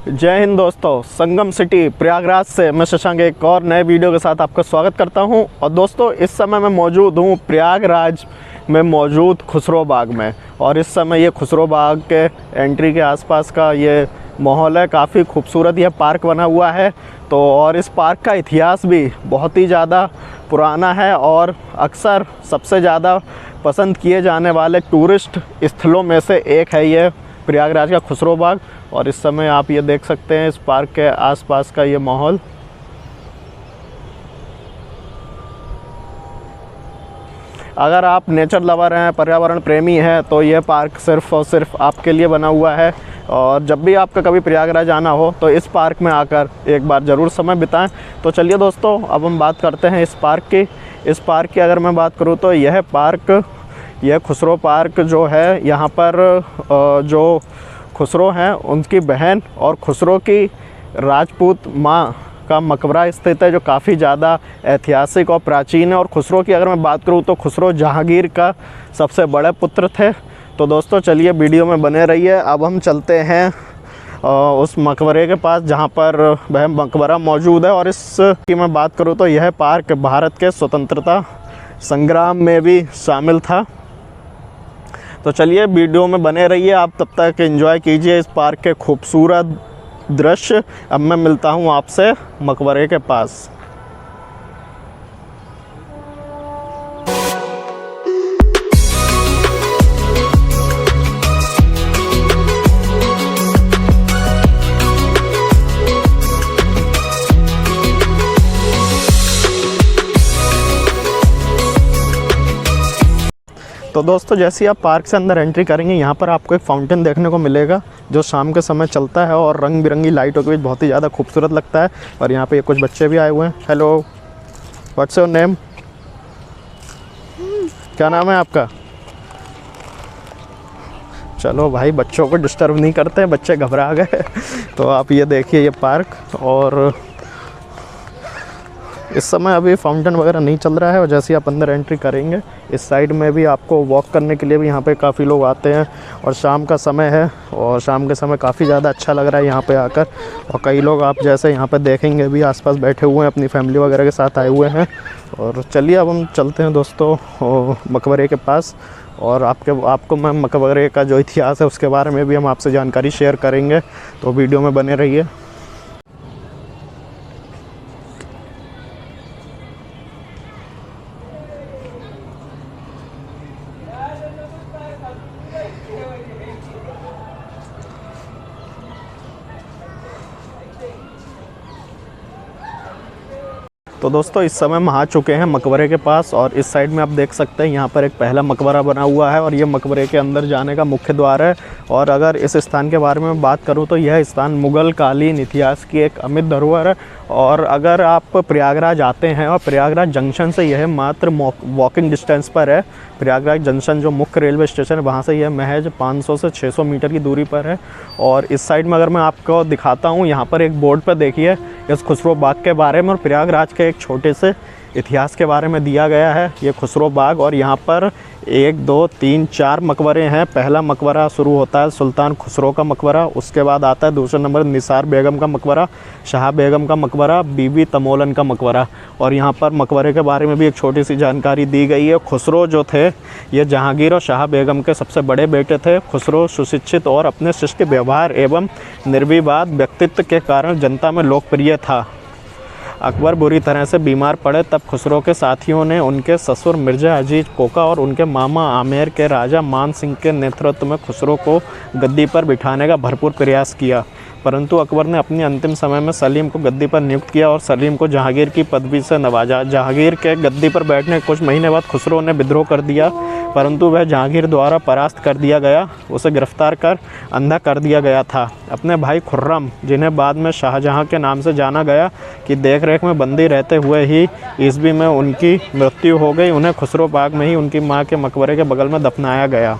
जय हिंद दोस्तों, संगम सिटी प्रयागराज से मैं शशांक एक और नए वीडियो के साथ आपका स्वागत करता हूं। और दोस्तों, इस समय मैं मौजूद हूं प्रयागराज में मौजूद खुसरो बाग में। और इस समय ये खुसरो बाग के एंट्री के आसपास का ये माहौल है। काफ़ी खूबसूरत यह पार्क बना हुआ है। तो और इस पार्क का इतिहास भी बहुत ही ज़्यादा पुराना है और अक्सर सबसे ज़्यादा पसंद किए जाने वाले टूरिस्ट स्थलों में से एक है ये प्रयागराज का खुसरो बाग। और इस समय आप ये देख सकते हैं इस पार्क के आसपास का ये माहौल। अगर आप नेचर लवर हैं, पर्यावरण प्रेमी हैं, तो ये पार्क सिर्फ़ और सिर्फ आपके लिए बना हुआ है। और जब भी आपका कभी प्रयागराज आना हो तो इस पार्क में आकर एक बार ज़रूर समय बिताएं। तो चलिए दोस्तों, अब हम बात करते हैं इस पार्क की। इस पार्क की अगर मैं बात करूँ तो यह खुसरो पार्क जो है, यहाँ पर जो खुसरो हैं उनकी बहन और खुसरो की राजपूत माँ का मकबरा स्थित है, जो काफ़ी ज़्यादा ऐतिहासिक और प्राचीन है। और खुसरो की अगर मैं बात करूँ तो खुसरो जहांगीर का सबसे बड़े पुत्र थे। तो दोस्तों चलिए, वीडियो में बने रहिए। अब हम चलते हैं उस मकबरे के पास जहाँ पर वह मकबरा मौजूद है। और इसकी मैं बात करूँ तो यह पार्क भारत के स्वतंत्रता संग्राम में भी शामिल था। तो चलिए, वीडियो में बने रहिए आप, तब तक एंजॉय कीजिए इस पार्क के खूबसूरत दृश्य। अब मैं मिलता हूँ आपसे मकबरे के पास। तो दोस्तों, जैसे ही आप पार्क से अंदर एंट्री करेंगे, यहाँ पर आपको एक फाउंटेन देखने को मिलेगा जो शाम के समय चलता है और रंग बिरंगी लाइटों के बीच बहुत ही ज़्यादा खूबसूरत लगता है। और यहाँ पे कुछ बच्चे भी आए हुए हैं। Hello, what's your name? क्या नाम है आपका? चलो भाई, बच्चों को डिस्टर्ब नहीं करते, बच्चे घबरा गए। तो आप ये देखिए ये पार्क। और इस समय अभी फाउंटेन वगैरह नहीं चल रहा है। और जैसे ही आप अंदर एंट्री करेंगे, इस साइड में भी आपको वॉक करने के लिए भी यहाँ पे काफ़ी लोग आते हैं। और शाम का समय है और शाम के समय काफ़ी ज़्यादा अच्छा लग रहा है यहाँ पे आकर। और कई लोग आप जैसे यहाँ पे देखेंगे भी आसपास बैठे हुए हैं, अपनी फैमिली वगैरह के साथ आए हुए हैं। और चलिए, अब हम चलते हैं दोस्तों मकबरे के पास। और आपको मैं मकबरे का जो इतिहास है उसके बारे में भी हम आपसे जानकारी शेयर करेंगे। तो वीडियो में बने रहिए। तो दोस्तों, इस समय हम आ चुके हैं मकबरे के पास। और इस साइड में आप देख सकते हैं यहाँ पर एक पहला मकबरा बना हुआ है और ये मकबरे के अंदर जाने का मुख्य द्वार है। और अगर इस स्थान के बारे में बात करूँ तो यह स्थान मुग़ल कालीन इतिहास की एक अमिट धरोहर है। और अगर आप प्रयागराज आते हैं और प्रयागराज जंक्शन से यह मात्र वॉकिंग डिस्टेंस पर है। प्रयागराज जंक्शन जो मुख्य रेलवे स्टेशन है, वहाँ से यह महज 500 से 600 मीटर की दूरी पर है। और इस साइड में अगर मैं आपको दिखाता हूँ, यहाँ पर एक बोर्ड पर देखिए इस खुसरो बाग के बारे में और प्रयागराज के एक छोटे से इतिहास के बारे में दिया गया है। ये खुसरो बाग, और यहाँ पर 1 2 3 4 मकबरे हैं। पहला मकबरा शुरू होता है सुल्तान खुसरो का मकबरा, उसके बाद आता है दूसरे नंबर निसार बेगम का मकबरा, शाह बेगम का मकबरा, बीबी तमोलन का मकबरा। और यहाँ पर मकबरे के बारे में भी एक छोटी सी जानकारी दी गई है। खुसरो जो थे, ये जहांगीर और शाह बेगम के सबसे बड़े बेटे थे। खुसरो सुशिक्षित और अपने शिष्ट व्यवहार एवं निर्विवाद व्यक्तित्व के कारण जनता में लोकप्रिय था। अकबर बुरी तरह से बीमार पड़े तब खुसरो के साथियों ने उनके ससुर मिर्ज़ा अजीज कोका और उनके मामा आमेर के राजा मान सिंह के नेतृत्व में खुसरो को गद्दी पर बिठाने का भरपूर प्रयास किया। परंतु अकबर ने अपने अंतिम समय में सलीम को गद्दी पर नियुक्त किया और सलीम को जहांगीर की पदवी से नवाजा। जहांगीर के गद्दी पर बैठने के कुछ महीने बाद खुसरो ने विद्रोह कर दिया, परंतु वह जहांगीर द्वारा परास्त कर दिया गया। उसे गिरफ्तार कर अंधा कर दिया गया था। अपने भाई खुर्रम, जिन्हें बाद में शाहजहां के नाम से जाना गया, की देखरेख में बंदी रहते हुए ही ईस्वी में उनकी मृत्यु हो गई। उन्हें खुसरो बाग में ही उनकी माँ के मकबरे के बगल में दफनाया गया।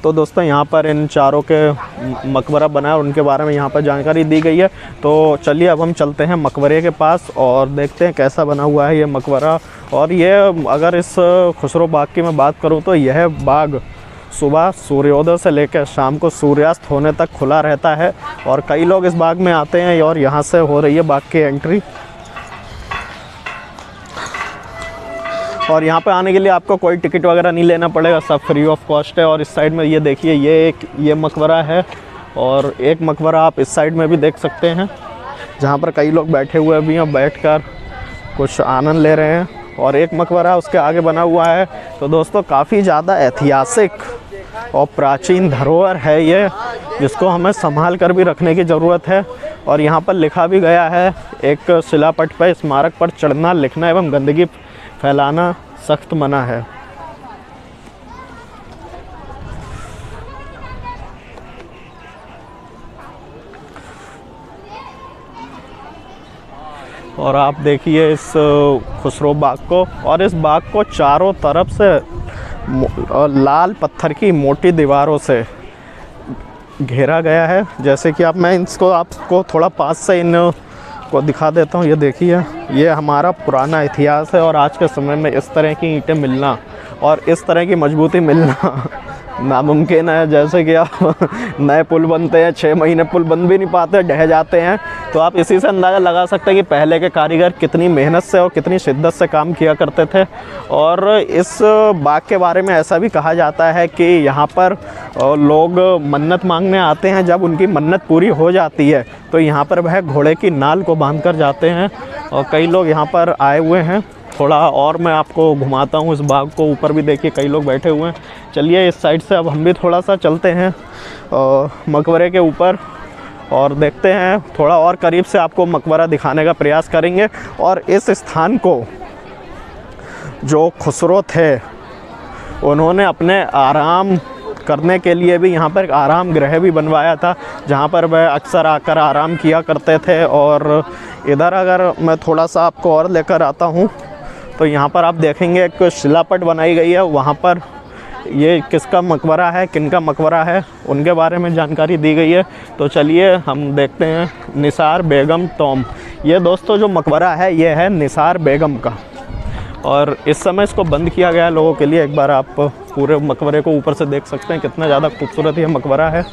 तो दोस्तों, यहाँ पर इन चारों के मकबरा बना है और उनके बारे में यहाँ पर जानकारी दी गई है। तो चलिए, अब हम चलते हैं मकबरे के पास और देखते हैं कैसा बना हुआ है ये मकबरा। और ये अगर इस खुसरो बाग की मैं बात करूँ तो यह बाग सुबह सूर्योदय से लेकर शाम को सूर्यास्त होने तक खुला रहता है और कई लोग इस बाग में आते हैं और यहाँ से हो रही है बाग की एंट्री। और यहाँ पे आने के लिए आपको कोई टिकट वगैरह नहीं लेना पड़ेगा, सब फ्री ऑफ कॉस्ट है। और इस साइड में ये देखिए ये मकबरा है और एक मकबरा आप इस साइड में भी देख सकते हैं जहाँ पर कई लोग बैठे हुए भी हैं, बैठकर कुछ आनंद ले रहे हैं। और एक मकबरा उसके आगे बना हुआ है। तो दोस्तों काफ़ी ज़्यादा ऐतिहासिक और प्राचीन धरोहर है ये, जिसको हमें संभाल कर भी रखने की ज़रूरत है। और यहाँ पर लिखा भी गया है एक शिलापट पर, स्मारक पर चढ़ना, लिखना एवं गंदगी फैलाना सख्त मना है। और आप देखिए इस खुसरो बाग को, और इस बाग को चारों तरफ से लाल पत्थर की मोटी दीवारों से घेरा गया है। जैसे कि मैं इसको आपको थोड़ा पास से इन को दिखा देता हूँ। ये देखिए ये हमारा पुराना इतिहास है और आज के समय में इस तरह की ईंटें मिलना और इस तरह की मजबूती मिलना नामुमकिन है। जैसे कि आप नए पुल बनते हैं, 6 महीने पुल बन भी नहीं पाते, ढह जाते हैं। तो आप इसी से अंदाज़ा लगा सकते हैं कि पहले के कारीगर कितनी मेहनत से और कितनी शिद्दत से काम किया करते थे। और इस बाग के बारे में ऐसा भी कहा जाता है कि यहाँ पर लोग मन्नत मांगने आते हैं, जब उनकी मन्नत पूरी हो जाती है तो यहाँ पर वह घोड़े की नाल को बांध कर जाते हैं। और कई लोग यहाँ पर आए हुए हैं। थोड़ा और मैं आपको घुमाता हूँ इस बाग को। ऊपर भी देखिए कई लोग बैठे हुए हैं। चलिए इस साइड से अब हम भी थोड़ा सा चलते हैं मकबरे के ऊपर और देखते हैं, थोड़ा और करीब से आपको मकबरा दिखाने का प्रयास करेंगे। और इस स्थान को जो खुसरो थे उन्होंने अपने आराम करने के लिए भी यहाँ पर एक आराम गृह भी बनवाया था, जहाँ पर वह अक्सर आकर आराम किया करते थे। और इधर अगर मैं थोड़ा सा आपको और लेकर आता हूँ तो यहाँ पर आप देखेंगे एक शिलापट बनाई गई है। वहाँ पर ये किसका मकबरा है, किनका मकबरा है, उनके बारे में जानकारी दी गई है। तो चलिए हम देखते हैं। निसार बेगम टॉम, ये दोस्तों जो मकबरा है ये है निसार बेगम का, और इस समय इसको बंद किया गया है लोगों के लिए। एक बार आप पूरे मकबरे को ऊपर से देख सकते हैं, कितना ज़्यादा खूबसूरत ये मकबरा है।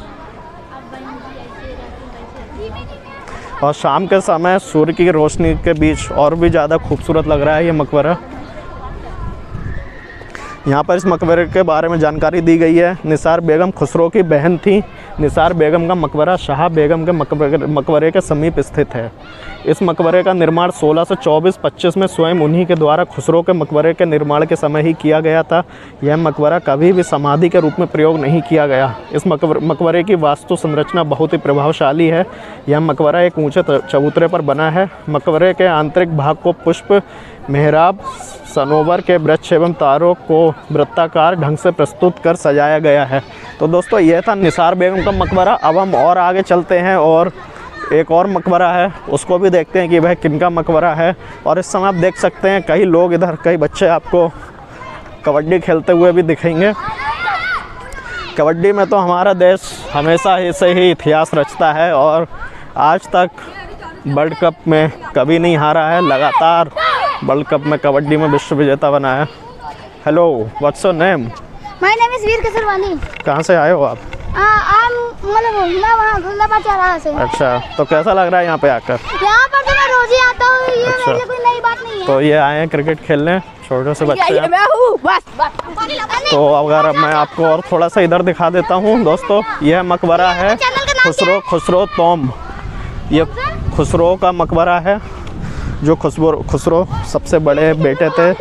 और शाम के समय सूर्य की रोशनी के बीच और भी ज़्यादा खूबसूरत लग रहा है ये मकबरा। यहाँ पर इस मकबरे के बारे में जानकारी दी गई है। निसार बेगम खुसरो की बहन थी। निसार बेगम का मकबरा शाह बेगम के मकबरे के समीप स्थित है। इस मकबरे का निर्माण 1624-25 में स्वयं उन्हीं के द्वारा खुसरो के मकबरे के निर्माण के समय ही किया गया था। यह मकबरा कभी भी समाधि के रूप में प्रयोग नहीं किया गया। इस मकबरे की वास्तु संरचना बहुत ही प्रभावशाली है। यह मकबरा एक ऊंचे चबूतरे पर बना है। मकबरे के आंतरिक भाग को पुष्प, मेहराब, सनोवर के वृक्ष एवं तारों को वृत्ताकार ढंग से प्रस्तुत कर सजाया गया है। तो दोस्तों यह था निसार बेगम का मकबरा। अब हम और आगे चलते हैं और एक और मकबरा है, उसको भी देखते हैं कि वह किनका मकबरा है। और इस समय आप देख सकते हैं कई लोग इधर, कई बच्चे आपको कबड्डी खेलते हुए भी दिखेंगे। कबड्डी में तो हमारा देश हमेशा से ही इतिहास रचता है और आज तक वर्ल्ड कप में कभी नहीं हारा है। लगातार वर्ल्ड कप में कबड्डी में विश्व विजेता बना है। Hello, what's your name? My name is Veer Kishorwani. कहाँ से आए हो आप? अच्छा, तो कैसा लग रहा है यहाँ पे आकर? यहाँ पर तो मैं रोज ही आता हूँ, ये अच्छा। मेरे लिए कोई नई बात नहीं है। तो ये आए हैं क्रिकेट खेलने, छोटे से बच्चे हैं। मैं हूँ, बस। तो अगर मैं आपको और थोड़ा सा इधर दिखा देता हूँ दोस्तों, यह मकबरा है खुसरो टॉम। ये खुसरो का मकबरा है। जो खुसरो सबसे बड़े बेटे थे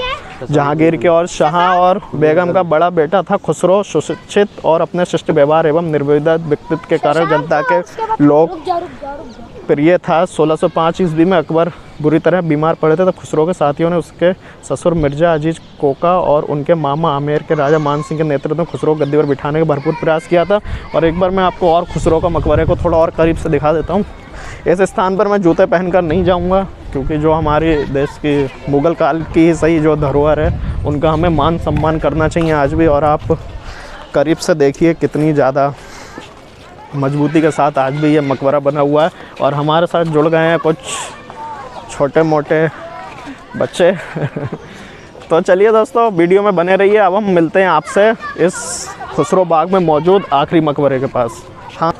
जहांगीर के, और शाह और बेगम का बड़ा बेटा था खुसरो। सुशिक्षित और अपने शिष्ट व्यवहार एवं निर्विवाद व्यक्तित्व के कारण जनता के लोग प्रिय था। 1605 ईस्वी में अकबर बुरी तरह बीमार पड़े थे, तब खुसरो के साथियों ने उसके ससुर मिर्जा अजीज कोका और उनके मामा आमेर के राजा मान सिंह के नेतृत्व में खुसरो गद्दी पर बिठाने का भरपूर प्रयास किया था। और एक बार मैं आपको और खुसरो का मकबरे को थोड़ा और करीब से दिखा देता हूँ। इस स्थान पर मैं जूते पहनकर नहीं जाऊंगा, क्योंकि जो हमारे देश की मुग़ल काल की ही सही जो धरोहर है उनका हमें मान सम्मान करना चाहिए आज भी। और आप करीब से देखिए कितनी ज़्यादा मजबूती के साथ आज भी ये मकबरा बना हुआ है। और हमारे साथ जुड़ गए हैं कुछ छोटे मोटे बच्चे तो चलिए दोस्तों वीडियो में बने रहिए। अब हम मिलते हैं आपसे इस खुसरो बाग में मौजूद आखिरी मकबरे के पास। हाँ,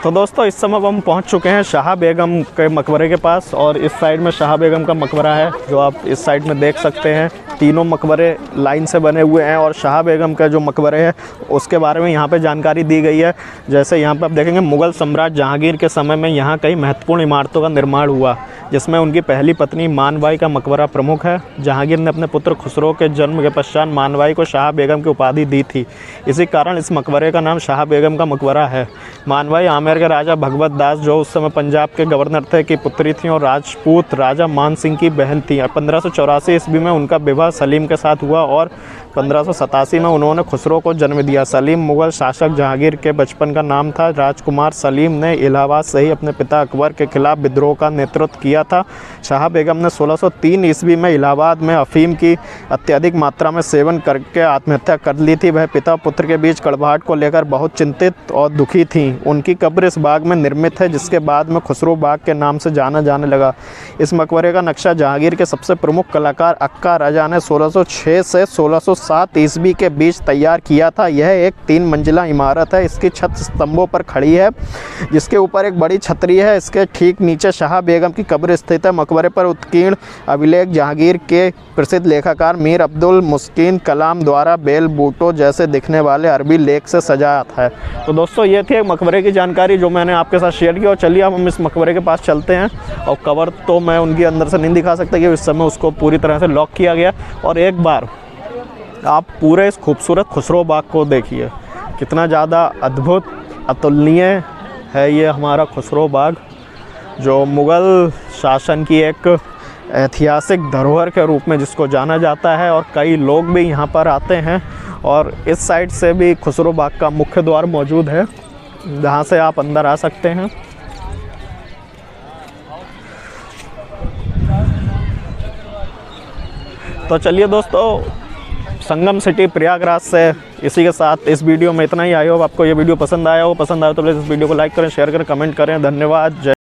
तो दोस्तों इस समय हम पहुंच चुके हैं शाह बेगम के मकबरे के पास, और इस साइड में शाह बेगम का मकबरा है जो आप इस साइड में देख सकते हैं। तीनों मकबरे लाइन से बने हुए हैं, और शाह बेगम का जो मकबरे है उसके बारे में यहाँ पे जानकारी दी गई है। जैसे यहाँ पे आप देखेंगे मुग़ल सम्राट जहांगीर के समय में यहाँ कई महत्वपूर्ण इमारतों का निर्माण हुआ, जिसमें उनकी पहली पत्नी मानबाई का मकबरा प्रमुख है। जहांगीर ने अपने पुत्र खुसरो के जन्म के पश्चात मानबाई को शाह बेगम की उपाधि दी थी, इसी कारण इस मकबरे का नाम शाह बेगम का मकबरा है। मानबाई आमेर के राजा भगवत दास, जो उस समय पंजाब के गवर्नर थे, की पुत्री थी और राजपूत राजा मान सिंह की बहन थी। 1584 ईस्वी में उनका विवाह सलीम के साथ हुआ और 1587 में उन्होंने खुसरो को जन्म दिया। सलीम मुग़ल शासक जहांगीर के बचपन का नाम था। राजकुमार सलीम ने इलाहाबाद से ही अपने पिता अकबर के खिलाफ विद्रोह का नेतृत्व किया था। शाह बेगम ने 1603 ईस्वी में इलाहाबाद में अफीम की अत्यधिक मात्रा में सेवन करके आत्महत्या कर ली थी। वह पिता पुत्र के बीच कड़वाहट को लेकर बहुत चिंतित और दुखी थीं। उनकी कब्र इस बाग में निर्मित है, जिसके बाद में खुसरो बाग के नाम से जाना जाने लगा। इस मकबरे का नक्शा जहांगीर के सबसे प्रमुख कलाकार अक्का राजा ने 1606 से 1607 ईस्वी के बीच तैयार किया था। यह एक 3 मंजिला इमारत है। इसकी छत स्तंभों पर खड़ी है, जिसके ऊपर एक बड़ी छतरी है। इसके ठीक नीचे शाह बेगम की कब्र स्थित है। मकबरे पर उत्कीर्ण अभिलेख जहांगीर के प्रसिद्ध लेखकार मीर अब्दुल मुस्किन कलाम द्वारा बेल बूटो जैसे दिखने वाले अरबी लेख से सजाया है। तो दोस्तों ये थी मकबरे की जानकारी जो मैंने आपके साथ शेयर की। और चलिए अब हम इस मकबरे के पास चलते हैं। और कवर तो मैं उनके अंदर से नहीं दिखा सकता कि इस समय उसको पूरी तरह से लॉक किया गया। और एक बार आप पूरे इस खूबसूरत खुसरो बाग को देखिए, कितना ज़्यादा अद्भुत अतुलनीय है ये हमारा खुसरो बाग, जो मुग़ल शासन की एक ऐतिहासिक धरोहर के रूप में जिसको जाना जाता है। और कई लोग भी यहाँ पर आते हैं। और इस साइड से भी खुसरो बाग का मुख्य द्वार मौजूद है, जहाँ से आप अंदर आ सकते हैं। तो चलिए दोस्तों, संगम सिटी प्रयागराज से इसी के साथ इस वीडियो में इतना ही। आई होप आपको ये वीडियो पसंद आया हो। पसंद आया तो प्लीज़ इस वीडियो को लाइक करें, शेयर करें, कमेंट करें। धन्यवाद। जय